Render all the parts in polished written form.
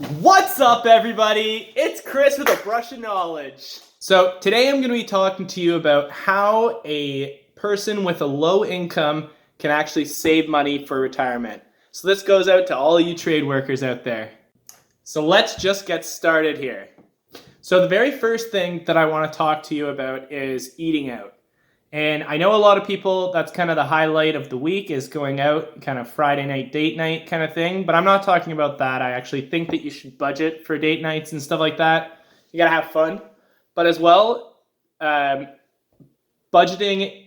What's up, everybody? It's Chris with a Brush of Knowledge. So today I'm going to be talking to you about how a person with a low income can actually save money for retirement. So this goes out to all you trade workers out there. So let's just get started here. So the very first thing that I want to talk to you about is eating out. And I know a lot of people, that's kind of the highlight of the week, is going out, kind of Friday night, date night kind of thing. But I'm not talking about that. I actually think that you should budget for date nights and stuff like that. You gotta have fun. But as well, budgeting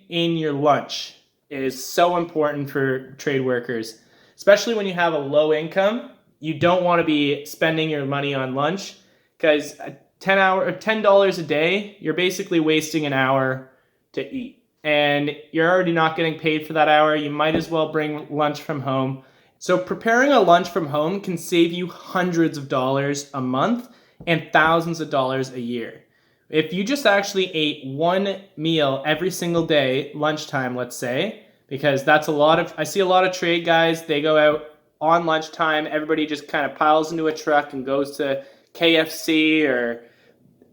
in your lunch is so important for trade workers, especially when you have a low income. You don't want to be spending your money on lunch because $10 a day, you're basically wasting an hour to eat. And you're already not getting paid for that hour. You might as well bring lunch from home. So preparing a lunch from home can save you hundreds of dollars a month and thousands of dollars a year. If you just actually ate one meal every single day, lunchtime, let's say, because that's I see a lot of trade guys, they go out on lunchtime, everybody just kind of piles into a truck and goes to KFC or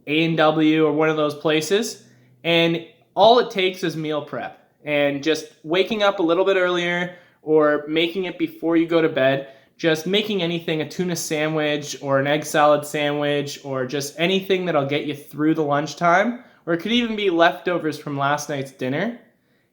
A&W or one of those places. And all it takes is meal prep and just waking up a little bit earlier or making it before you go to bed. Just making anything, a tuna sandwich or an egg salad sandwich or just anything that'll get you through the lunchtime, or it could even be leftovers from last night's dinner.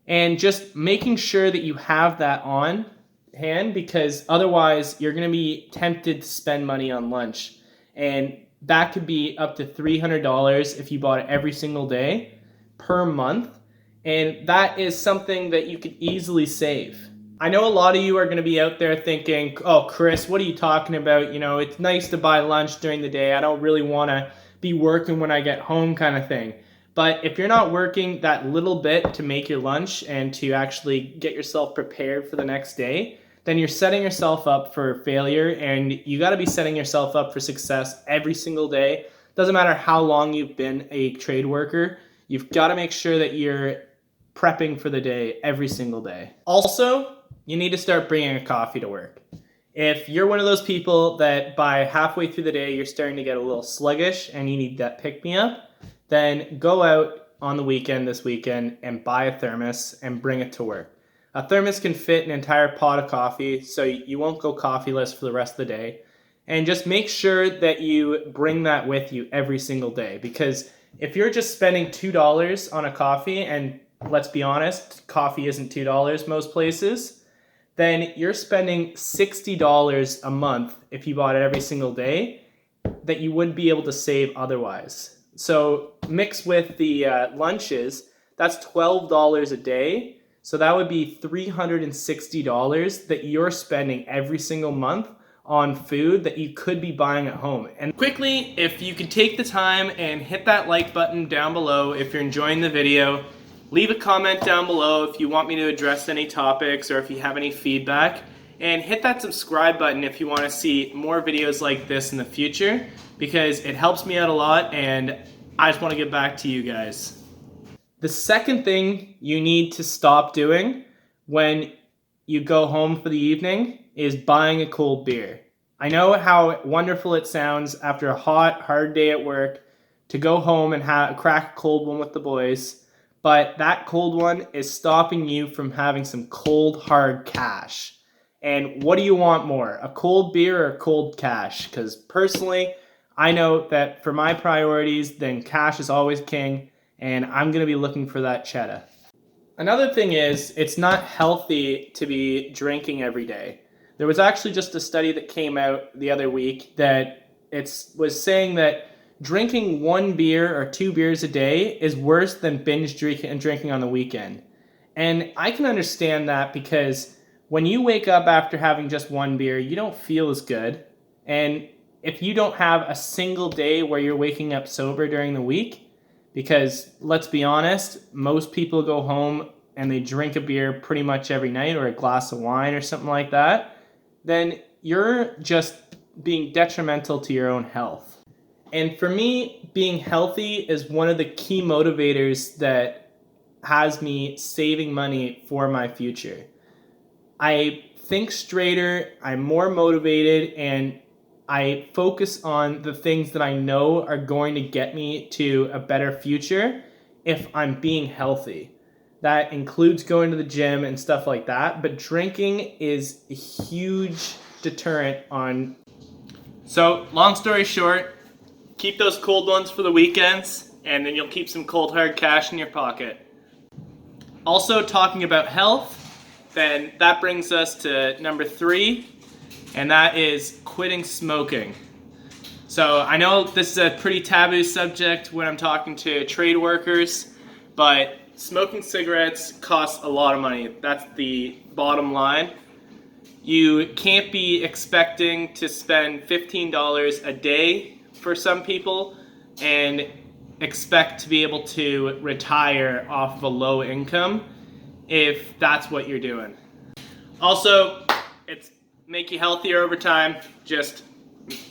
And just making sure that you have that on hand, because otherwise you're going to be tempted to spend money on lunch. And that could be up to $300 if you bought it every single day per month. And that is something that you could easily save. I know a lot of you are going to be out there thinking, oh, Chris, what are you talking about? You know, it's nice to buy lunch during the day. I don't really want to be working when I get home kind of thing. But if you're not working that little bit to make your lunch and to actually get yourself prepared for the next day, then you're setting yourself up for failure, and you got to be setting yourself up for success every single day. Doesn't matter how long you've been a trade worker, you've got to make sure that you're prepping for the day every single day. Also, you need to start bringing a coffee to work. If you're one of those people that by halfway through the day, you're starting to get a little sluggish and you need that pick-me-up, then go out on the weekend this weekend and buy a thermos and bring it to work. A thermos can fit an entire pot of coffee, so you won't go coffeeless for the rest of the day. And just make sure that you bring that with you every single day, because if you're just spending $2 on a coffee, and let's be honest, coffee isn't $2 most places, then you're spending $60 a month if you bought it every single day that you wouldn't be able to save otherwise. So mix with the lunches, that's $12 a day. So that would be $360 that you're spending every single month on food that you could be buying at home. And quickly, if you could take the time and hit that like button down below if you're enjoying the video. Leave a comment down below if you want me to address any topics or if you have any feedback. And hit that subscribe button if you want to see more videos like this in the future, because it helps me out a lot and I just want to get back to you guys. The second thing you need to stop doing when you go home for the evening is buying a cold beer. I know how wonderful it sounds after a hot, hard day at work to go home and crack a cold one with the boys. But that cold one is stopping you from having some cold, hard cash. And what do you want more, a cold beer or cold cash? Because personally, I know that for my priorities, then cash is always king, and I'm going to be looking for that cheddar. Another thing is, it's not healthy to be drinking every day. There was actually just a study that came out the other week that was saying that drinking one beer or two beers a day is worse than binge drinking on the weekend. And I can understand that, because when you wake up after having just one beer, you don't feel as good. And if you don't have a single day where you're waking up sober during the week, because let's be honest, most people go home and they drink a beer pretty much every night or a glass of wine or something like that, then you're just being detrimental to your own health. And for me, being healthy is one of the key motivators that has me saving money for my future. I think straighter, I'm more motivated, and I focus on the things that I know are going to get me to a better future if I'm being healthy. That includes going to the gym and stuff like that, but drinking is a huge deterrent on. So, long story short, keep those cold ones for the weekends, and then you'll keep some cold hard cash in your pocket. Also, talking about health, then that brings us to number 3, and that is quitting smoking. So I know this is a pretty taboo subject when I'm talking to trade workers, but smoking cigarettes costs a lot of money. That's the bottom line. You can't be expecting to spend $15 a day for some people and expect to be able to retire off of a low income if that's what you're doing. Also, it's make you healthier over time. Just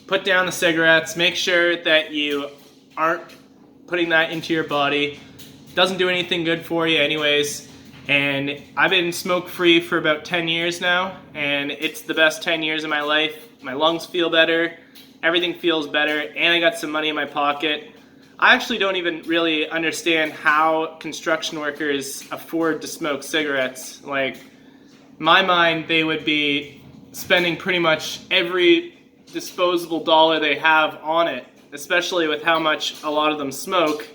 put down the cigarettes. Make sure that you aren't putting that into your body. Doesn't do anything good for you anyways. And I've been smoke-free for about 10 years now, and it's the best 10 years of my life. My lungs feel better, everything feels better, and I got some money in my pocket. I actually don't even really understand how construction workers afford to smoke cigarettes. Like, in my mind, they would be spending pretty much every disposable dollar they have on it, especially with how much a lot of them smoke.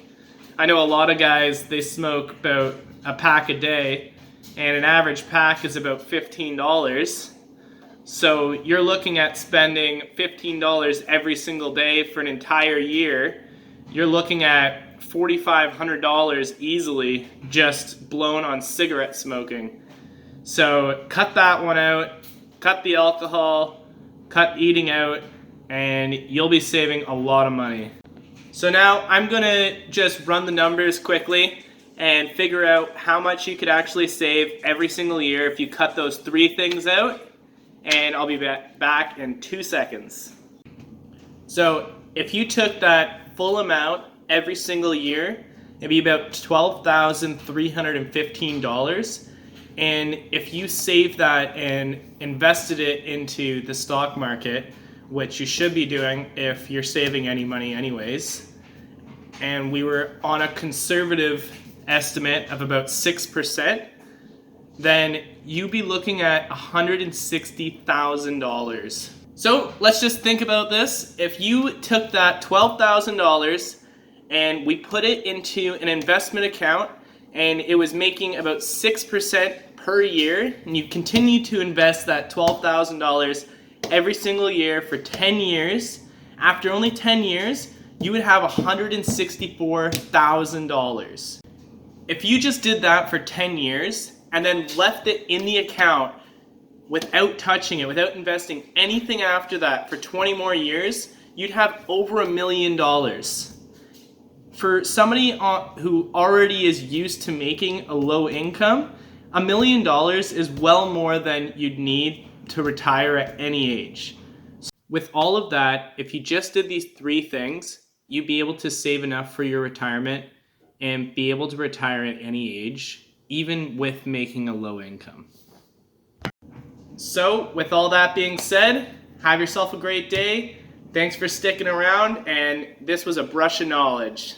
I know a lot of guys, they smoke about a pack a day, and an average pack is about $15. So you're looking at spending $15 every single day for an entire year. You're looking at $4,500 easily just blown on cigarette smoking. So cut that one out, cut the alcohol, cut eating out, and you'll be saving a lot of money. So now I'm gonna just run the numbers quickly and figure out how much you could actually save every single year if you cut those 3 things out, and I'll be back in 2 seconds. So if you took that full amount every single year, it'd be about $12,315. And if you save that and invested it into the stock market, which you should be doing if you're saving any money anyways, and we were on a conservative estimate of about 6%, then you'd be looking at $160,000. So let's just think about this. If you took that $12,000 and we put it into an investment account and it was making about 6% per year, and you continue to invest that $12,000 every single year for 10 years, after only 10 years, you would have $164,000. If you just did that for 10 years and then left it in the account without touching it, without investing anything after that for 20 more years, you'd have over $1 million. For somebody who already is used to making a low income, $1 million is well more than you'd need to retire at any age. With all of that, if you just did these 3 things, you'd be able to save enough for your retirement and be able to retire at any age, even with making a low income. So, with all that being said, have yourself a great day. Thanks for sticking around, and this was a brush of knowledge.